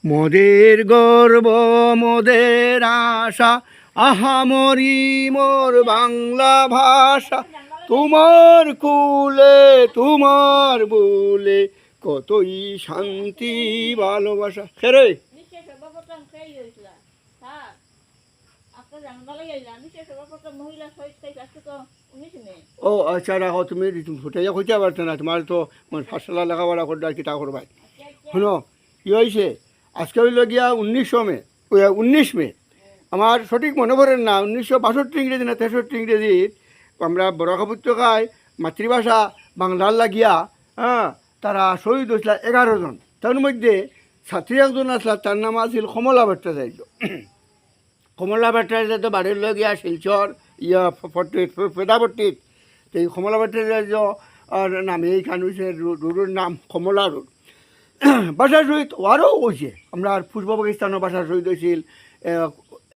মোদের গর্ব মোদের আশা, আহা মরি মোর বাংলা ভাষা। তোমার কুলে তোমার বলে কতই শান্তি ভালোবাসা। খেরে নিশ্চয় সর্বপ্রথম সেই হয়েছিল স্যার আপনার জানবালাই যাইলাম নিশ্চয় সর্বপ্রথম মহিলা শহীদ থেকে আজকে তো 19 মে। ও আচ্ছা রাখো, তুমি ফুটাইয়া খুঁজতে পারছো না, তোমার তো ফাঁসলা লেখাপড়া করতে আর কি তা করবাই। শুনো কী হয়েছে, আজকে হইল গিয়া 19 মে, 19 মে। আমার সঠিক মনে পড়েন না, 1962 ইংরেজি না 63 ইংরেজির আমরা বরাক উপত্যকায় মাতৃভাষা বাংলার লাগিয়া হ্যাঁ তারা শহীদ হয়েছিল 11 জন। তার মধ্যে ছাত্রী একজন আসলা, তার নাম আছিল কমলা ভট্টাচার্য। কমলা ভট্টাচার্য বাড়ির লগিয়া শিলচর পেদাপট্টিত। এই কমলা ভট্টাচার্য নামে এইখান হয়েছে রোডের নাম কমলা রোড। ভাষা শহীদ আরও হয়েছে, আমরা পূর্ব পাকিস্তানের ভাষা শহীদ হয়েছিল